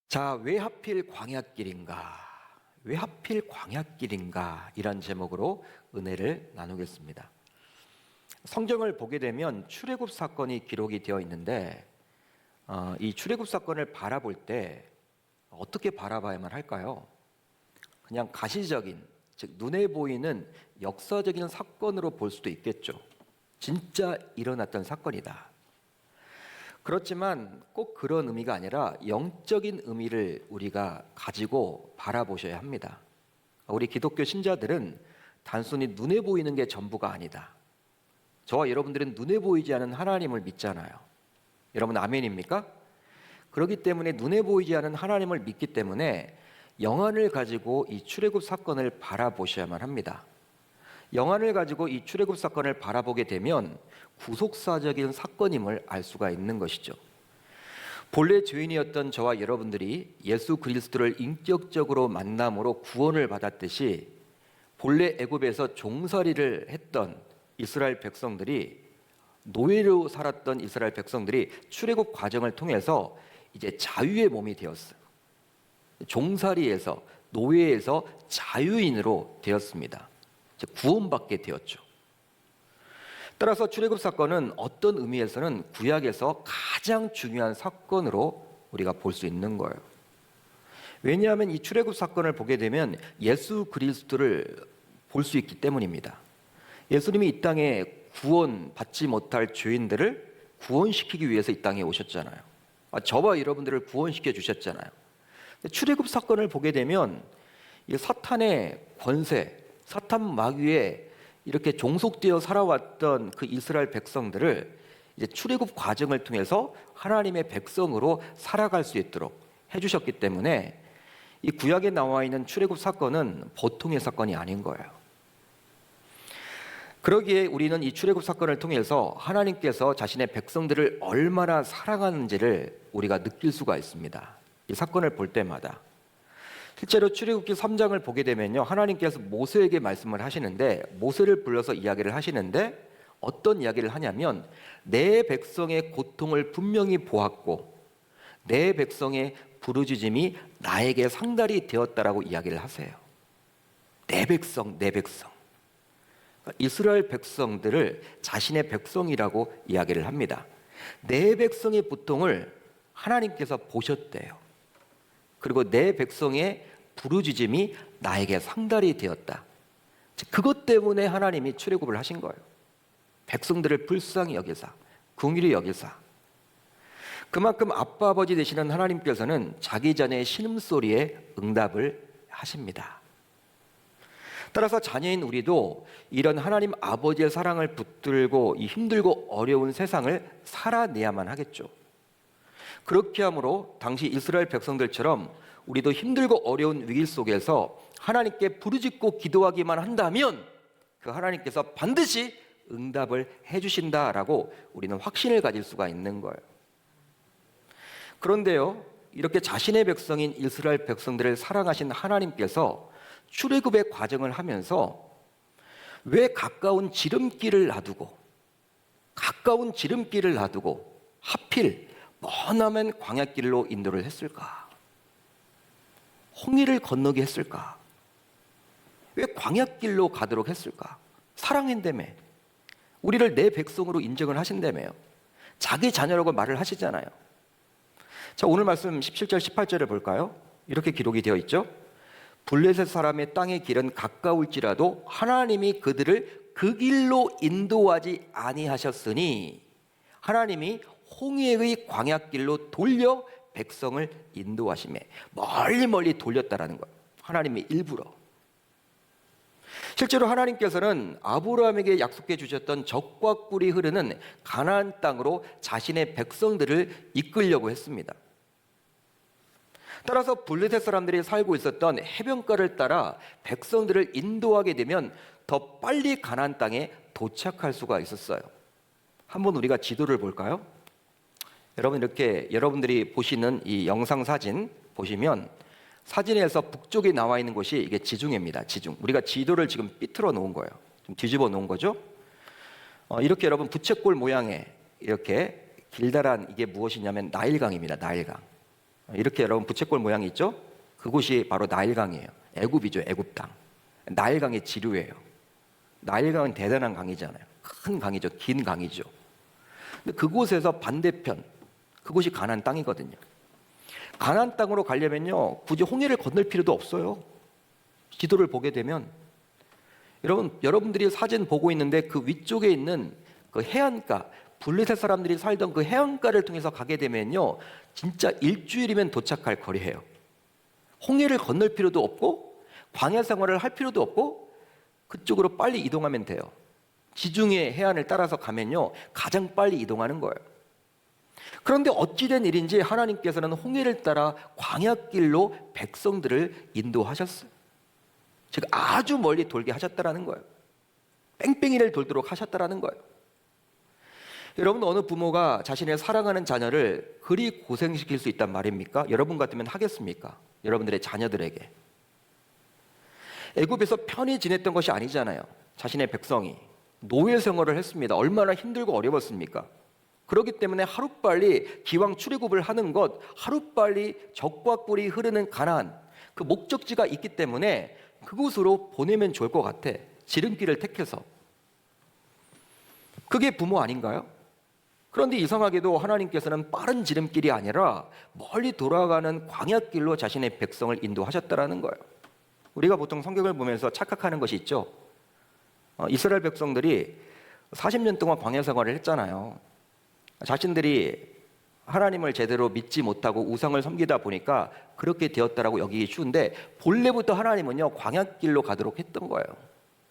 자, 왜 하필 광야길인가? 왜 하필 광야길인가? 이란 제목으로 은혜를 나누겠습니다. 성경을 보게 되면 출애굽 사건이 기록이 되어 있는데 이 출애굽 사건을 바라볼 때 어떻게 바라봐야만 할까요? 그냥 가시적인, 즉 눈에 보이는 역사적인 사건으로 볼 수도 있겠죠. 진짜 일어났던 사건이다. 그렇지만 꼭 그런 의미가 아니라 영적인 의미를 우리가 가지고 바라보셔야 합니다. 우리 기독교 신자들은 단순히 눈에 보이는 게 전부가 아니다. 저와 여러분들은 눈에 보이지 않는 하나님을 믿잖아요. 여러분 아멘입니까? 그렇기 때문에 눈에 보이지 않는 하나님을 믿기 때문에 영안을 가지고 이 출애굽 사건을 바라보셔야만 합니다. 영안을 가지고 이 출애굽 사건을 바라보게 되면 구속사적인 사건임을 알 수가 있는 것이죠. 본래 죄인이었던 저와 여러분들이 예수 그리스도를 인격적으로 만남으로 구원을 받았듯이 본래 애굽에서 종살이를 했던 이스라엘 백성들이, 노예로 살았던 이스라엘 백성들이 출애굽 과정을 통해서 이제 자유의 몸이 되었어요. 종살이에서, 노예에서 자유인으로 되었습니다. 구원받게 되었죠. 따라서 출애굽 사건은 어떤 의미에서는 구약에서 가장 중요한 사건으로 우리가 볼 수 있는 거예요. 왜냐하면 이 출애굽 사건을 보게 되면 예수 그리스도를 볼 수 있기 때문입니다. 예수님이 이 땅에 구원받지 못할 죄인들을 구원시키기 위해서 이 땅에 오셨잖아요. 저와 여러분들을 구원시켜 주셨잖아요. 출애굽 사건을 보게 되면 이 사탄의 권세, 사탄 마귀에 이렇게 종속되어 살아왔던 그 이스라엘 백성들을 이제 출애굽 과정을 통해서 하나님의 백성으로 살아갈 수 있도록 해주셨기 때문에 이 구약에 나와 있는 출애굽 사건은 보통의 사건이 아닌 거예요. 그러기에 우리는 이 출애굽 사건을 통해서 하나님께서 자신의 백성들을 얼마나 사랑하는지를 우리가 느낄 수가 있습니다. 이 사건을 볼 때마다. 실제로 출애굽기 3장을 보게 되면요, 하나님께서 모세에게 말씀을 하시는데, 모세를 불러서 이야기를 하시는데 어떤 이야기를 하냐면, 내 백성의 고통을 분명히 보았고 내 백성의 부르짖음이 나에게 상달이 되었다라고 이야기를 하세요. 내 백성, 내 백성. 이스라엘 백성들을 자신의 백성이라고 이야기를 합니다. 내 백성의 고통을 하나님께서 보셨대요. 그리고 내 백성의 부르짖음이 나에게 상달이 되었다. 그것 때문에 하나님이 출애굽을 하신 거예요. 백성들을 불쌍히 여기사, 긍휼히 여기사. 그만큼 아빠 아버지 되시는 하나님께서는 자기 자녀의 신음소리에 응답을 하십니다. 따라서 자녀인 우리도 이런 하나님 아버지의 사랑을 붙들고 이 힘들고 어려운 세상을 살아내야만 하겠죠. 그렇게 함으로 당시 이스라엘 백성들처럼 우리도 힘들고 어려운 위기 속에서 하나님께 부르짖고 기도하기만 한다면 그 하나님께서 반드시 응답을 해주신다라고 우리는 확신을 가질 수가 있는 거예요. 그런데요, 이렇게 자신의 백성인 이스라엘 백성들을 사랑하신 하나님께서 출애굽의 과정을 하면서 왜 가까운 지름길을 놔두고 하필 머나먼 광야길로 인도를 했을까? 홍해를 건너게 했을까? 왜 광야길로 가도록 했을까? 사랑한다며, 우리를 내 백성으로 인정을 하신다며요. 자기 자녀라고 말을 하시잖아요. 자, 오늘 말씀 17절 18절을 볼까요? 이렇게 기록이 되어 있죠. 블레셋 사람의 땅의 길은 가까울지라도 하나님이 그들을 그 길로 인도하지 아니하셨으니, 하나님이 홍해의 광야길로 돌려 백성을 인도하심에, 멀리 돌렸다라는 거예요. 하나님이 일부러. 실제로 하나님께서는 아브라함에게 약속해 주셨던 젖과 꿀이 흐르는 가나안 땅으로 자신의 백성들을 이끌려고 했습니다. 따라서 블레셋 사람들이 살고 있었던 해변가를 따라 백성들을 인도하게 되면 더 빨리 가나안 땅에 도착할 수가 있었어요. 한번 우리가 지도를 볼까요? 여러분, 이렇게 여러분들이 보시는 이 영상 사진 보시면 사진에서 북쪽에 나와 있는 곳이 이게 지중해입니다. 지중. 우리가 지도를 지금 삐뚤어 놓은 거예요. 좀 뒤집어 놓은 거죠. 이렇게 여러분 부채꼴 모양의 이렇게 길다란 이게 무엇이냐면 나일강입니다. 나일강. 이렇게 여러분 부채꼴 모양이 있죠? 그곳이 바로 나일강이에요. 애굽이죠, 애굽 땅. 나일강의 지류예요. 나일강은 대단한 강이잖아요. 큰 강이죠, 긴 강이죠. 근데 그곳에서 반대편, 그곳이 가나안 땅이거든요. 가나안 땅으로 가려면요, 굳이 홍해를 건널 필요도 없어요. 지도를 보게 되면 여러분들이 사진 보고 있는데 그 위쪽에 있는 그 해안가, 블레셋 사람들이 살던 그 해안가를 통해서 가게 되면요, 진짜 일주일이면 도착할 거리예요. 홍해를 건널 필요도 없고 광야 생활을 할 필요도 없고 그쪽으로 빨리 이동하면 돼요. 지중해 해안을 따라서 가면요, 가장 빨리 이동하는 거예요. 그런데 어찌된 일인지 하나님께서는 홍해를 따라 광야길로 백성들을 인도하셨어요. 즉 아주 멀리 돌게 하셨다라는 거예요. 뺑뺑이를 돌도록 하셨다라는 거예요. 여러분, 어느 부모가 자신의 사랑하는 자녀를 그리 고생시킬 수 있단 말입니까? 여러분 같으면 하겠습니까? 여러분들의 자녀들에게. 애굽에서 편히 지냈던 것이 아니잖아요. 자신의 백성이 노예 생활을 했습니다. 얼마나 힘들고 어려웠습니까? 그렇기 때문에 하루빨리 기왕 출애굽을 하는 것, 하루빨리 적과 꿀이 흐르는 가나안, 그 목적지가 있기 때문에 그곳으로 보내면 좋을 것 같아. 지름길을 택해서. 그게 부모 아닌가요? 그런데 이상하게도 하나님께서는 빠른 지름길이 아니라 멀리 돌아가는 광야길로 자신의 백성을 인도하셨다라는 거예요. 우리가 보통 성경을 보면서 착각하는 것이 있죠. 이스라엘 백성들이 40년 동안 광야 생활을 했잖아요. 자신들이 하나님을 제대로 믿지 못하고 우상을 섬기다 보니까 그렇게 되었다라고 여기기 쉬운데, 본래부터 하나님은요, 광야길로 가도록 했던 거예요.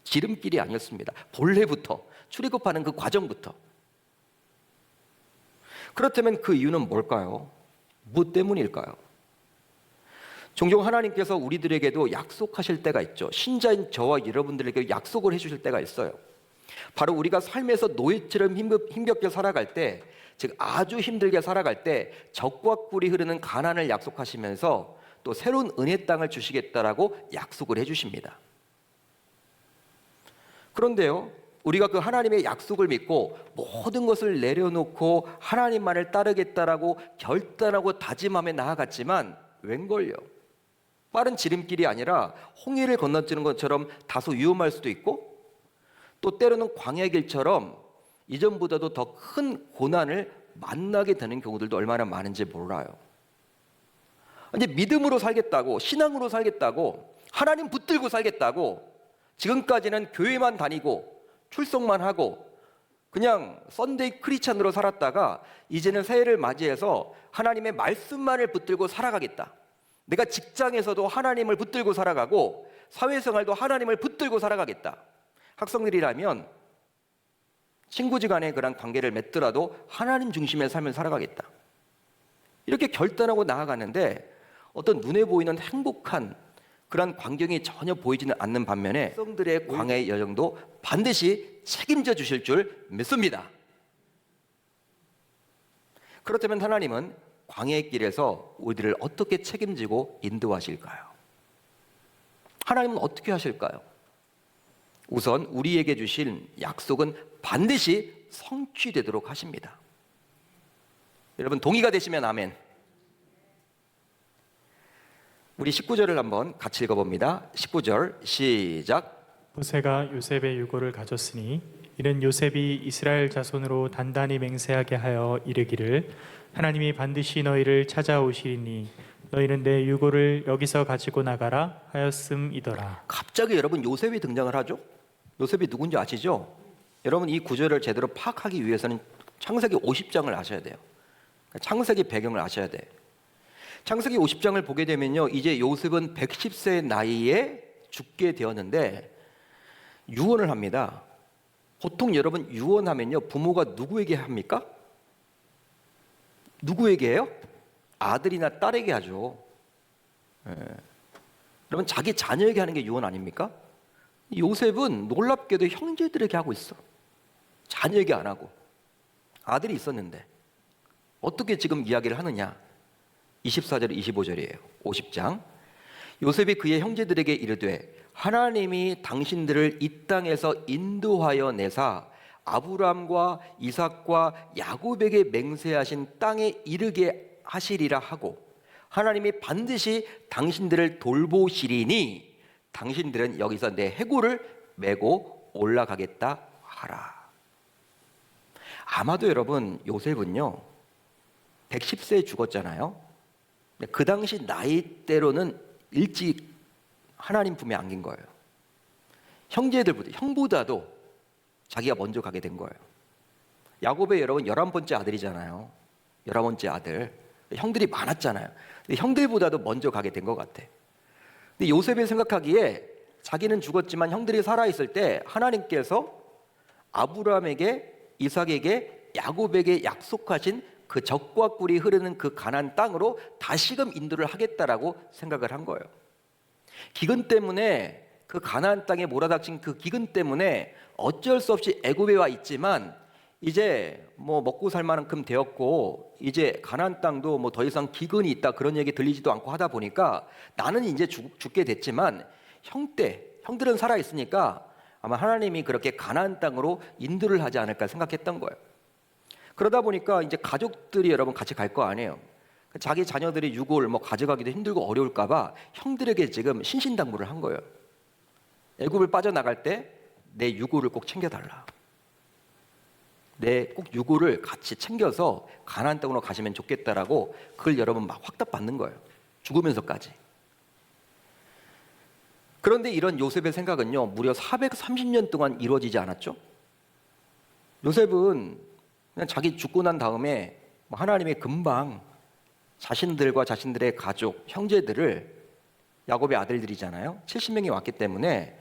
지름길이 아니었습니다. 본래부터, 출애굽하는 그 과정부터. 그렇다면 그 이유는 뭘까요? 무엇 때문일까요? 종종 하나님께서 우리들에게도 약속하실 때가 있죠. 신자인 저와 여러분들에게 약속을 해주실 때가 있어요. 바로 우리가 삶에서 노예처럼 힘겹게 살아갈 때, 즉 아주 힘들게 살아갈 때 적과 꿀이 흐르는 가나안을 약속하시면서 또 새로운 은혜 땅을 주시겠다라고 약속을 해주십니다. 그런데요, 우리가 그 하나님의 약속을 믿고 모든 것을 내려놓고 하나님만을 따르겠다라고 결단하고 다짐하며 나아갔지만 웬걸요? 빠른 지름길이 아니라 홍해를 건너뛰는 것처럼 다소 위험할 수도 있고, 또 때로는 광야의 길처럼 이전보다도 더 큰 고난을 만나게 되는 경우들도 얼마나 많은지 몰라요. 이제 믿음으로 살겠다고, 신앙으로 살겠다고, 하나님 붙들고 살겠다고 지금까지는 교회만 다니고 출석만 하고 그냥 썬데이 크리스찬으로 살았다가 이제는 새해를 맞이해서 하나님의 말씀만을 붙들고 살아가겠다. 내가 직장에서도 하나님을 붙들고 살아가고 사회생활도 하나님을 붙들고 살아가겠다. 학생들이라면 친구지간의 그런 관계를 맺더라도 하나님 중심의 삶을 살아가겠다. 이렇게 결단하고 나아가는데 어떤 눈에 보이는 행복한 그런 광경이 전혀 보이지는 않는 반면에 백성들의 광야의 여정도 반드시 책임져 주실 줄 믿습니다. 그렇다면 하나님은 광야의 길에서 우리들을 어떻게 책임지고 인도하실까요? 하나님은 어떻게 하실까요? 우선 우리에게 주신 약속은 반드시 성취되도록 하십니다. 여러분 동의가 되시면 아멘. 우리 19절을 한번 같이 읽어봅니다. 19절 시작. 모세가 요셉의 유고를 가졌으니 이는 요셉이 이스라엘 자손으로 단단히 맹세하게 하여 이르기를 하나님이 반드시 너희를 찾아오시리니 너희는 내 유고를 여기서 가지고 나가라 하였음이더라. 갑자기 여러분 요셉이 등장을 하죠. 요셉이 누군지 아시죠? 여러분 이 구절을 제대로 파악하기 위해서는 창세기 50장을 아셔야 돼요. 창세기 배경을 아셔야 돼. 창세기 50장을 보게 되면요, 이제 요셉은 110세의 나이에 죽게 되었는데 유언을 합니다. 보통 여러분 유언하면요, 부모가 누구에게 합니까? 누구에게 해요? 아들이나 딸에게 하죠. 여러분 자기 자녀에게 하는 게 유언 아닙니까? 요셉은 놀랍게도 형제들에게 하고 있어. 자녀에게 안 하고. 아들이 있었는데 어떻게 지금 이야기를 하느냐? 24절 25절이에요. 50장. 요셉이 그의 형제들에게 이르되 하나님이 당신들을 이 땅에서 인도하여 내사 아브라함과 이삭과 야곱에게 맹세하신 땅에 이르게 하시리라 하고 하나님이 반드시 당신들을 돌보시리니 당신들은 여기서 내 해골을 메고 올라가겠다 하라. 아마도 여러분 요셉은요 110세에 죽었잖아요. 그 당시 나이대로는 일찍 하나님 품에 안긴 거예요. 형보다도 자기가 먼저 가게 된 거예요. 야곱의 여러분 11번째 아들이잖아요. 11번째 아들. 형들이 많았잖아요. 근데 형들보다도 먼저 가게 된 것 같아. 근데 요셉이 생각하기에 자기는 죽었지만 형들이 살아있을 때 하나님께서 아브라함에게, 이삭에게, 야곱에게 약속하신 그 젖과 꿀이 흐르는 그 가나안 땅으로 다시금 인도를 하겠다라고 생각을 한 거예요. 기근 때문에 그 가나안 땅에 몰아닥친 그 기근 때문에 어쩔 수 없이 애굽에 와 있지만 이제 뭐 먹고 살 만큼 되었고 이제 가나안 땅도 뭐 더 이상 기근이 있다 그런 얘기 들리지도 않고 하다 보니까 나는 이제 죽게 됐지만 형들은 살아 있으니까 아마 하나님이 그렇게 가나안 땅으로 인도를 하지 않을까 생각했던 거예요. 그러다 보니까 이제 가족들이 여러분 같이 갈 거 아니에요. 자기 자녀들이 유골 뭐 가져가기도 힘들고 어려울까 봐 형들에게 지금 신신당부를 한 거예요. 애굽을 빠져나갈 때 내 유골을 꼭 챙겨달라. 내 꼭 유골을 같이 챙겨서 가나안 땅으로 가시면 좋겠다라고 그걸 여러분 막 확답받는 거예요. 죽으면서까지. 그런데 이런 요셉의 생각은요 무려 430년 동안 이루어지지 않았죠. 요셉은 그냥 자기 죽고 난 다음에 하나님이 금방 자신들과 자신들의 가족, 형제들을 야곱의 아들들이잖아요. 70명이 왔기 때문에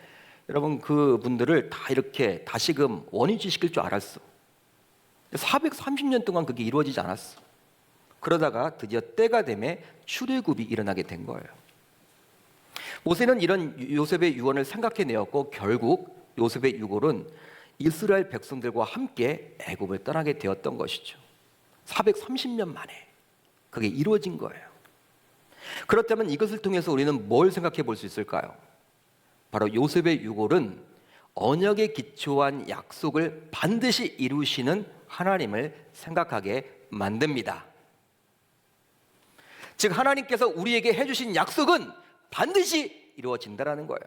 여러분 그분들을 다 이렇게 다시금 원위치시킬 줄 알았어. 430년 동안 그게 이루어지지 않았어. 그러다가 드디어 때가 되매 출애굽이 일어나게 된 거예요. 모세는 이런 요셉의 유언을 생각해내었고 결국 요셉의 유골은 이스라엘 백성들과 함께 애굽을 떠나게 되었던 것이죠. 430년 만에 그게 이루어진 거예요. 그렇다면 이것을 통해서 우리는 뭘 생각해 볼 수 있을까요? 바로 요셉의 유골은 언약에 기초한 약속을 반드시 이루시는 하나님을 생각하게 만듭니다. 즉 하나님께서 우리에게 해주신 약속은 반드시 이루어진다라는 거예요.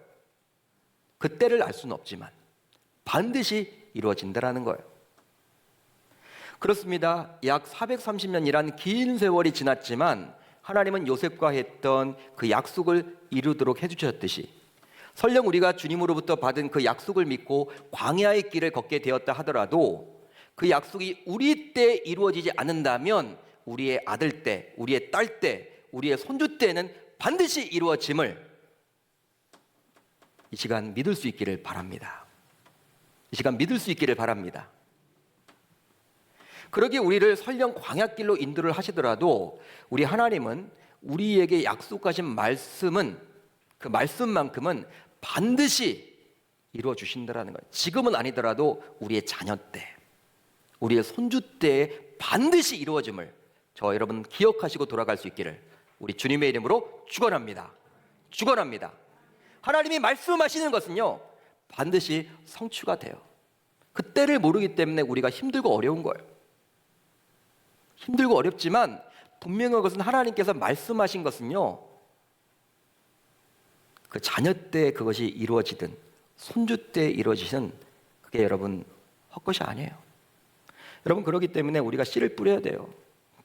그 때를 알 수는 없지만 반드시 이루어진다라는 거예요. 그렇습니다. 약 430년이란 긴 세월이 지났지만 하나님은 요셉과 했던 그 약속을 이루도록 해주셨듯이 설령 우리가 주님으로부터 받은 그 약속을 믿고 광야의 길을 걷게 되었다 하더라도 그 약속이 우리 때 이루어지지 않는다면 우리의 아들 때, 우리의 딸 때, 우리의 손주 때는 반드시 이루어짐을 이 시간 믿을 수 있기를 바랍니다. 이 시간 믿을 수 있기를 바랍니다. 그러기에 우리를 설령 광야길로 인도를 하시더라도 우리 하나님은 우리에게 약속하신 말씀은 그 말씀만큼은 반드시 이루어 주신다라는 거예요. 지금은 아니더라도 우리의 자녀 때, 우리의 손주 때에 반드시 이루어짐을 저 여러분 기억하시고 돌아갈 수 있기를 우리 주님의 이름으로 축원합니다. 축원합니다. 하나님이 말씀하시는 것은요 반드시 성취가 돼요. 그 때를 모르기 때문에 우리가 힘들고 어려운 거예요. 힘들고 어렵지만 분명한 것은 하나님께서 말씀하신 것은요 그 자녀 때 그것이 이루어지든 손주 때 이루어지든 그게 여러분 헛것이 아니에요. 여러분 그렇기 때문에 우리가 씨를 뿌려야 돼요.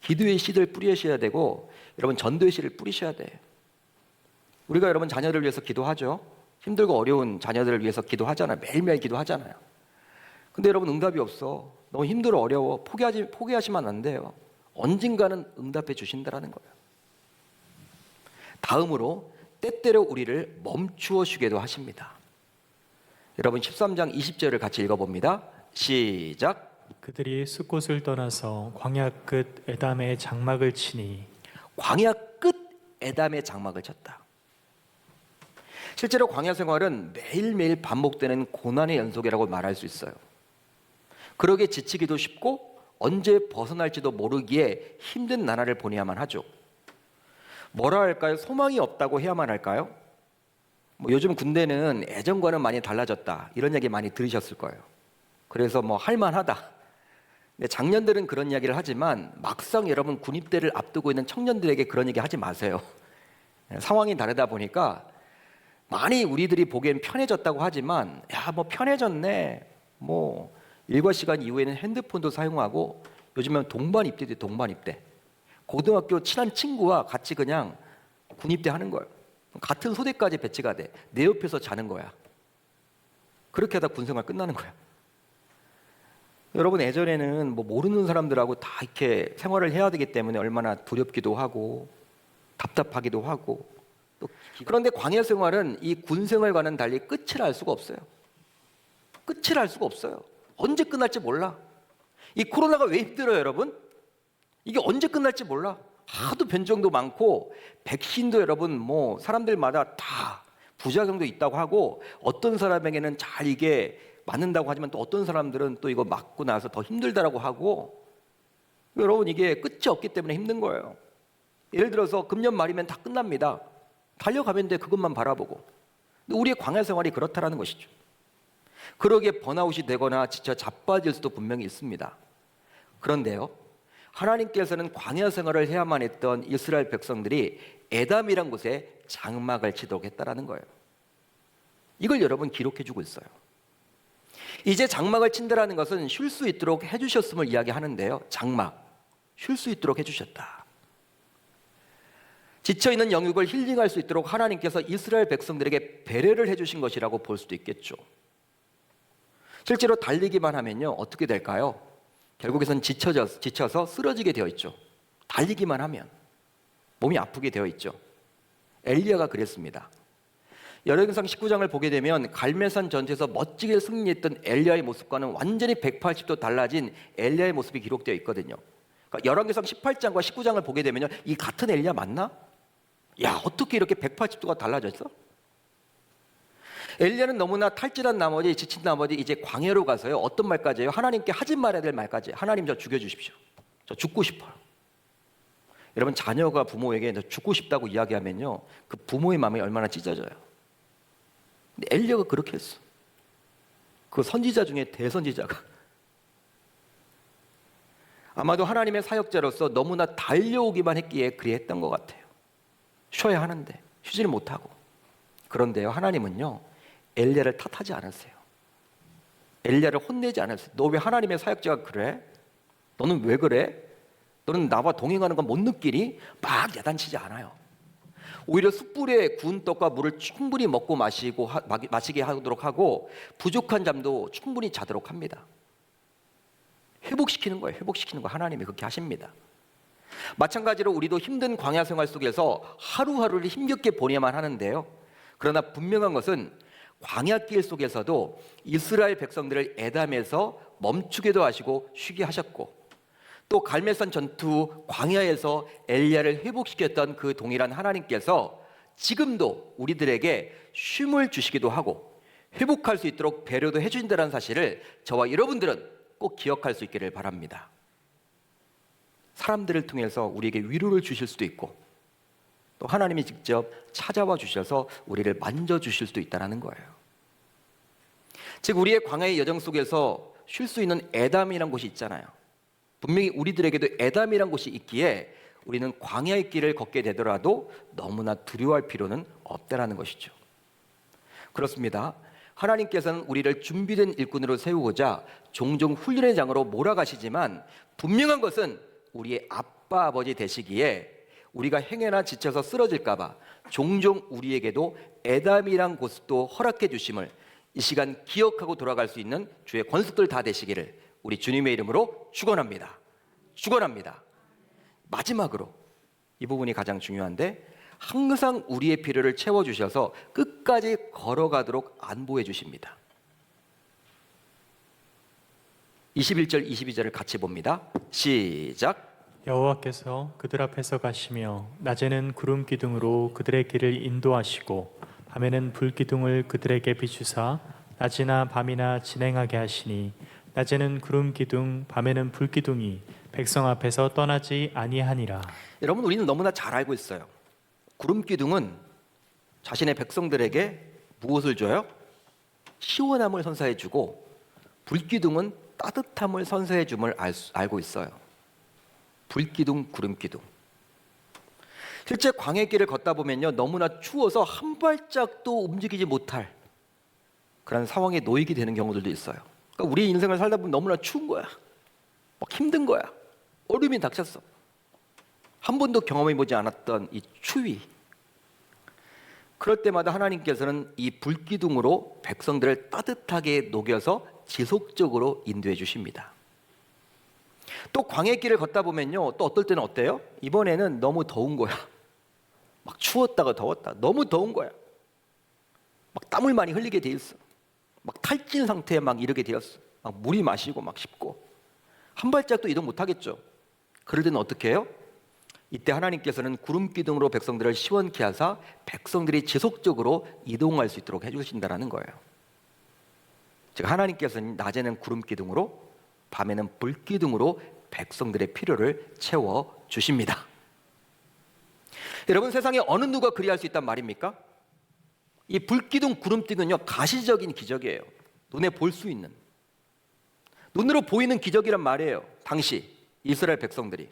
기도의 씨를 뿌리셔야 되고 여러분 전도의 씨를 뿌리셔야 돼요. 우리가 여러분 자녀를 위해서 기도하죠. 힘들고 어려운 자녀들을 위해서 기도하잖아요. 매일매일 기도하잖아요. 근데 여러분 응답이 없어. 너무 힘들어 어려워. 포기하시면 안 돼요. 언젠가는 응답해 주신다라는 거예요. 다음으로 때때로 우리를 멈추어 주기도 하십니다. 여러분 13장 20절을 같이 읽어봅니다. 시작. 그들이 숫곳을 떠나서 광야 끝 에담의 장막을 치니 광야 끝 에담의 장막을 쳤다. 실제로 광야 생활은 매일매일 반복되는 고난의 연속이라고 말할 수 있어요. 그러기에 지치기도 쉽고 언제 벗어날지도 모르기에 힘든 나날을 보내야만 하죠. 뭐라 할까요? 소망이 없다고 해야만 할까요? 요즘 군대는 예전과는 많이 달라졌다 이런 얘기 많이 들으셨을 거예요. 그래서 할만하다 근데 장년들은 그런 이야기를 하지만 막상 여러분 군입대를 앞두고 있는 청년들에게 그런 얘기 하지 마세요. 상황이 다르다 보니까 많이 우리들이 보기엔 편해졌다고 하지만 야, 뭐 편해졌네. 뭐 일과 시간 이후에는 핸드폰도 사용하고 요즘은 동반 입대돼, 동반 입대. 고등학교 친한 친구와 같이 그냥 군입대 하는 거예요. 같은 소대까지 배치가 돼. 내 옆에서 자는 거야. 그렇게 하다 군생활 끝나는 거야. 여러분 예전에는 뭐 모르는 사람들하고 다 이렇게 생활을 해야 되기 때문에 얼마나 두렵기도 하고 답답하기도 하고 또 그런데 광야 생활은 이 군 생활과는 달리 끝을 알 수가 없어요. 끝을 알 수가 없어요. 언제 끝날지 몰라. 이 코로나가 왜 힘들어요, 여러분? 이게 언제 끝날지 몰라. 하도 변종도 많고 백신도 여러분 뭐 사람들마다 다 부작용도 있다고 하고 어떤 사람에게는 잘 이게 맞는다고 하지만 또 어떤 사람들은 또 이거 맞고 나서 더 힘들다라고 하고 여러분 이게 끝이 없기 때문에 힘든 거예요. 예를 들어서 금년 말이면 다 끝납니다. 달려가면 돼 그것만 바라보고. 근데 우리의 광야 생활이 그렇다라는 것이죠. 그러기에 번아웃이 되거나 지쳐 자빠질 수도 분명히 있습니다. 그런데요. 하나님께서는 광야 생활을 해야만 했던 이스라엘 백성들이 에담이란 곳에 장막을 치도록 했다라는 거예요. 이걸 여러분 기록해 주고 있어요. 이제 장막을 친다라는 것은 쉴 수 있도록 해주셨음을 이야기하는데요. 장막, 쉴 수 있도록 해주셨다. 지쳐있는 영육을 힐링할 수 있도록 하나님께서 이스라엘 백성들에게 배려를 해주신 것이라고 볼 수도 있겠죠. 실제로 달리기만 하면요 어떻게 될까요? 결국에선 지쳐서 쓰러지게 되어 있죠. 달리기만 하면 몸이 아프게 되어 있죠. 엘리야가 그랬습니다. 열왕기상 19장을 보게 되면 갈멜산 전투에서 멋지게 승리했던 엘리야의 모습과는 완전히 180도 달라진 엘리야의 모습이 기록되어 있거든요. 그러니까 열왕기상 18장과 19장을 보게 되면 이 같은 엘리야 맞나? 야, 어떻게 이렇게 180도가 달라졌어? 엘리야는 너무나 탈진한 나머지 지친 나머지 이제 광야로 가서요 어떤 말까지 해요? 하나님께 하지 말아야 될 말까지. 하나님 저 죽여주십시오. 저 죽고 싶어요. 여러분 자녀가 부모에게 저 죽고 싶다고 이야기하면요 그 부모의 마음이 얼마나 찢어져요. 근데 엘리야가 그렇게 했어. 그 선지자 중에 대선지자가. 아마도 하나님의 사역자로서 너무나 달려오기만 했기에 그리했던 것 같아요. 쉬어야 하는데 쉬지를 못하고. 그런데요 하나님은요 엘리야를 탓하지 않았어요. 엘리야를 혼내지 않았어요. 너 왜 하나님의 사역자가 그래? 너는 왜 그래? 너는 나와 동행하는 건 못 느끼니? 막 야단치지 않아요. 오히려 숯불에 구운 떡과 물을 충분히 먹고 마시게 하도록 하고 부족한 잠도 충분히 자도록 합니다. 회복시키는 거예요. 회복시키는 거 하나님이 그렇게 하십니다. 마찬가지로 우리도 힘든 광야 생활 속에서 하루하루를 힘겹게 보내야만 하는데요. 그러나 분명한 것은 광야길 속에서도 이스라엘 백성들을 에담에서 멈추게도 하시고 쉬게 하셨고 또 갈멜산 전투 광야에서 엘리야를 회복시켰던 그 동일한 하나님께서 지금도 우리들에게 쉼을 주시기도 하고 회복할 수 있도록 배려도 해주신다는 사실을 저와 여러분들은 꼭 기억할 수 있기를 바랍니다. 사람들을 통해서 우리에게 위로를 주실 수도 있고 또 하나님이 직접 찾아와 주셔서 우리를 만져주실 수도 있다는 거예요. 즉 우리의 광야의 여정 속에서 쉴 수 있는 에담이라는 곳이 있잖아요. 분명히 우리들에게도 에담이란 곳이 있기에 우리는 광야의 길을 걷게 되더라도 너무나 두려워할 필요는 없다라는 것이죠. 그렇습니다. 하나님께서는 우리를 준비된 일꾼으로 세우고자 종종 훈련의 장으로 몰아가시지만 분명한 것은 우리의 아빠 아버지 되시기에 우리가 행여나 지쳐서 쓰러질까 봐 종종 우리에게도 에담이란 곳도 허락해 주심을 이 시간 기억하고 돌아갈 수 있는 주의 권속들 다 되시기를 우리 주님의 이름으로 축원합니다. 축원합니다. 마지막으로 이 부분이 가장 중요한데 항상 우리의 필요를 채워주셔서 끝까지 걸어가도록 안보해 주십니다. 21절 22절을 같이 봅니다. 시작. 여호와께서 그들 앞에서 가시며 낮에는 구름 기둥으로 그들의 길을 인도하시고 밤에는 불 기둥을 그들에게 비추사 낮이나 밤이나 진행하게 하시니 낮에는 구름 기둥 밤에는 불 기둥이 백성 앞에서 떠나지 아니하니라. 여러분 우리는 너무나 잘 알고 있어요. 구름 기둥은 자신의 백성들에게 무엇을 줘요? 시원함을 선사해 주고 불 기둥은 따뜻함을 선사해 줌을 알고 있어요. 불기둥, 구름기둥. 실제 광야길을 걷다 보면요, 너무나 추워서 한 발짝도 움직이지 못할 그런 상황에 놓이게 되는 경우들도 있어요. 그러니까 우리 인생을 살다 보면 너무나 추운 거야. 막 힘든 거야. 얼음이 닥쳤어. 한 번도 경험해 보지 않았던 이 추위. 그럴 때마다 하나님께서는 이 불기둥으로 백성들을 따뜻하게 녹여서 지속적으로 인도해 주십니다. 또 광야길을 걷다 보면요, 또 어떨 때는 어때요? 이번에는 너무 더운 거야. 막 추웠다가 더웠다. 너무 더운 거야. 막 땀을 많이 흘리게 돼 있어. 막 탈진 상태에 막 이르게 되었어. 막 물이 마시고 막 싶고 한 발짝도 이동 못 하겠죠. 그럴 때는 어떻게 해요? 이때 하나님께서는 구름 기둥으로 백성들을 시원케 하사 백성들이 지속적으로 이동할 수 있도록 해주신다는 거예요. 즉 하나님께서는 낮에는 구름 기둥으로, 밤에는 불 기둥으로 백성들의 필요를 채워 주십니다. 여러분, 세상에 어느 누가 그리할 수 있단 말입니까? 이 불기둥 구름기둥은요, 가시적인 기적이에요. 눈에 볼 수 있는, 눈으로 보이는 기적이란 말이에요. 당시 이스라엘 백성들이.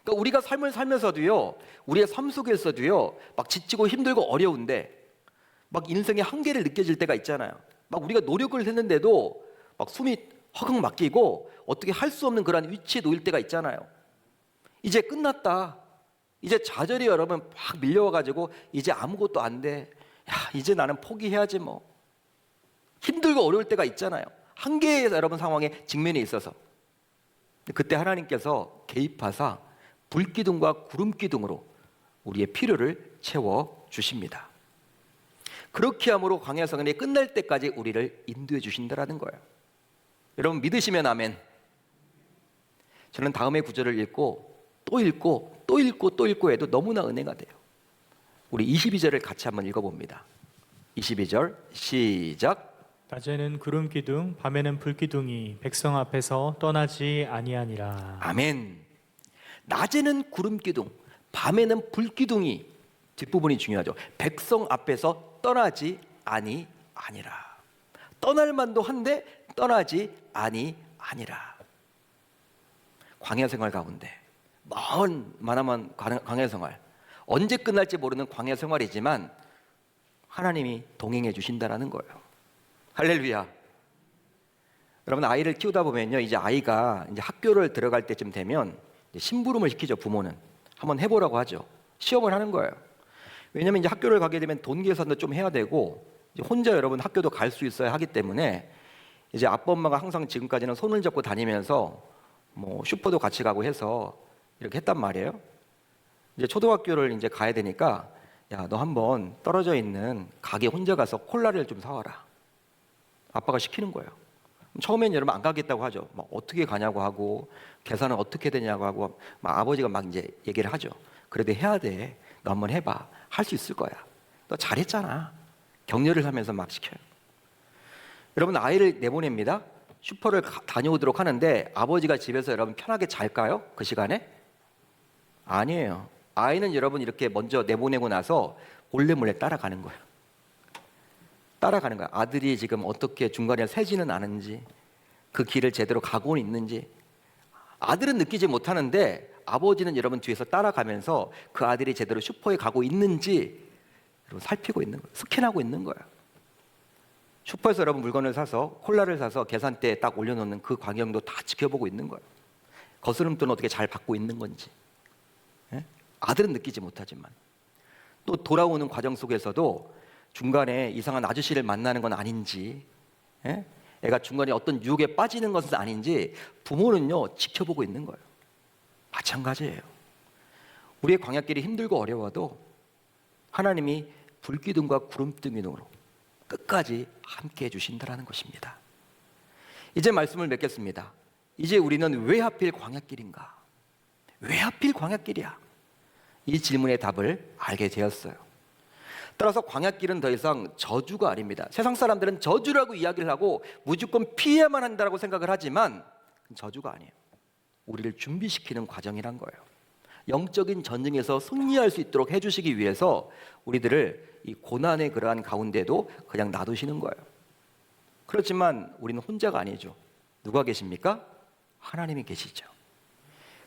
그러니까 우리가 삶을 살면서도요, 우리의 삶 속에서도요, 막 지치고 힘들고 어려운데 막 인생의 한계를 느껴질 때가 있잖아요. 막 우리가 노력을 했는데도 막 숨이 허걱 막히고 어떻게 할 수 없는 그런 위치에 놓일 때가 있잖아요. 이제 끝났다. 이제 좌절이 여러분 막 밀려와가지고 이제 아무것도 안 돼. 야, 이제 나는 포기해야지 뭐. 힘들고 어려울 때가 있잖아요. 한계의 여러분 상황에 직면해 있어서. 그때 하나님께서 개입하사 불기둥과 구름기둥으로 우리의 필요를 채워 주십니다. 그렇게 함으로 광야 생활이 끝날 때까지 우리를 인도해 주신다라는 거예요. 여러분 믿으시면 아멘. 저는 다음의 구절을 읽고 또 읽고 또 읽고 또 읽고 해도 너무나 은혜가 돼요. 우리 22절을 같이 한번 읽어봅니다. 22절 시작. 낮에는 구름 기둥, 밤에는 불 기둥이 백성 앞에서 떠나지 아니하니라. 아멘. 낮에는 구름 기둥, 밤에는 불 기둥이, 뒷부분이 중요하죠. 백성 앞에서 떠나지 아니하니라. 떠날 만도 한데 떠나지 아니하니라. 광야 생활 가운데 만한 광야 생활, 언제 끝날지 모르는 광야 생활이지만 하나님이 동행해 주신다라는 거예요. 할렐루야. 여러분 아이를 키우다 보면요, 이제 아이가 이제 학교를 들어갈 때쯤 되면 심부름을 시키죠. 부모는 한번 해보라고 하죠. 시험을 하는 거예요. 왜냐하면 이제 학교를 가게 되면 돈 계산도 좀 해야 되고 이제 혼자 여러분 학교도 갈 수 있어야 하기 때문에 이제 아빠 엄마가 항상 지금까지는 손을 잡고 다니면서 뭐 슈퍼도 같이 가고 해서 이렇게 했단 말이에요. 이제 초등학교를 이제 가야 되니까 야, 너 한번 떨어져 있는 가게 혼자 가서 콜라를 좀 사와라. 아빠가 시키는 거예요. 처음엔 여러분 안 가겠다고 하죠. 막 어떻게 가냐고 하고 계산은 어떻게 되냐고 하고 막 아버지가 막 이제 얘기를 하죠. 그래도 해야 돼. 너 한번 해봐. 할 수 있을 거야. 너 잘했잖아. 격려를 하면서 막 시켜요. 여러분 아이를 내보냅니다. 슈퍼를 다녀오도록 하는데 아버지가 집에서 여러분 편하게 잘까요? 그 시간에? 아니에요. 아이는 여러분 이렇게 먼저 내보내고 나서 몰래 따라가는 거예요. 따라가는 거야. 아들이 지금 어떻게 중간에 새지는 않은지, 그 길을 제대로 가고 있는지. 아들은 느끼지 못하는데 아버지는 여러분 뒤에서 따라가면서 그 아들이 제대로 슈퍼에 가고 있는지 여러분 살피고 있는 거예요. 스캔하고 있는 거예요. 슈퍼에서 여러분 물건을 사서 콜라를 사서 계산대에 딱 올려놓는 그 광경도 다 지켜보고 있는 거예요. 거스름돈은 어떻게 잘 받고 있는 건지. 예? 아들은 느끼지 못하지만 또 돌아오는 과정 속에서도 중간에 이상한 아저씨를 만나는 건 아닌지, 예? 애가 중간에 어떤 유혹에 빠지는 것은 아닌지 부모는요 지켜보고 있는 거예요. 마찬가지예요. 우리의 광야길이 힘들고 어려워도 하나님이 불기둥과 구름등으로 끝까지 함께 해주신다는 것입니다. 이제 말씀을 맺겠습니다. 이제 우리는 왜 하필 광야길인가? 왜 하필 광야길이야? 이 질문의 답을 알게 되었어요. 따라서 광야길은 더 이상 저주가 아닙니다. 세상 사람들은 저주라고 이야기를 하고 무조건 피해야만 한다고 생각을 하지만 저주가 아니에요. 우리를 준비시키는 과정이란 거예요. 영적인 전쟁에서 승리할 수 있도록 해주시기 위해서 우리들을 이 고난의 그러한 가운데도 그냥 놔두시는 거예요. 그렇지만 우리는 혼자가 아니죠. 누가 계십니까? 하나님이 계시죠.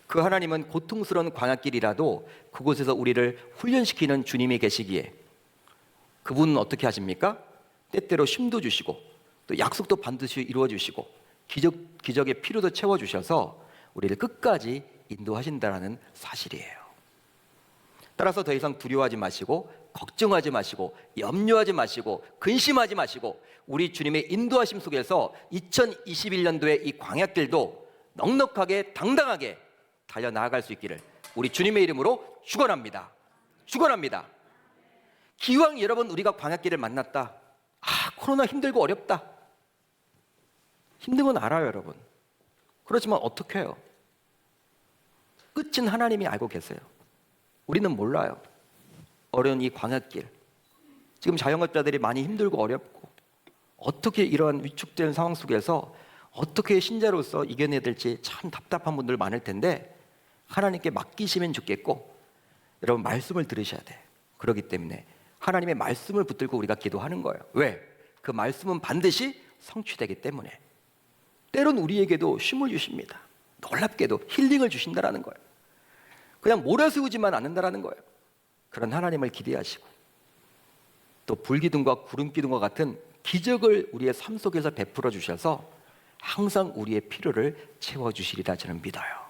그 하나님은 고통스러운 광야길이라도 그곳에서 우리를 훈련시키는 주님이 계시기에 그분은 어떻게 하십니까? 때때로 쉼도 주시고 또 약속도 반드시 이루어 주시고 기적의 필요도 채워 주셔서 우리를 끝까지 인도하신다는 사실이에요. 따라서 더 이상 두려워하지 마시고 걱정하지 마시고 염려하지 마시고 근심하지 마시고 우리 주님의 인도하심 속에서 2021년도의 이 광야길도 넉넉하게 당당하게 달려나아갈 수 있기를 우리 주님의 이름으로 축원합니다. 축원합니다. 기왕 여러분 우리가 광야길을 만났다. 코로나 힘들고 어렵다. 힘든 건 알아요, 여러분. 그렇지만 어떻게 해요? 끝은 하나님이 알고 계세요. 우리는 몰라요. 어려운 이 광야길. 지금 자영업자들이 많이 힘들고 어렵고 어떻게 이러한 위축된 상황 속에서 어떻게 신자로서 이겨내야 될지 참 답답한 분들 많을 텐데 하나님께 맡기시면 좋겠고 여러분 말씀을 들으셔야 돼. 그렇기 때문에 하나님의 말씀을 붙들고 우리가 기도하는 거예요. 왜? 그 말씀은 반드시 성취되기 때문에. 때론 우리에게도 쉼을 주십니다. 놀랍게도 힐링을 주신다라는 거예요. 그냥 몰아세우지만 않는다라는 거예요. 그런 하나님을 기대하시고 또 불기둥과 구름기둥과 같은 기적을 우리의 삶 속에서 베풀어 주셔서 항상 우리의 필요를 채워주시리라 저는 믿어요.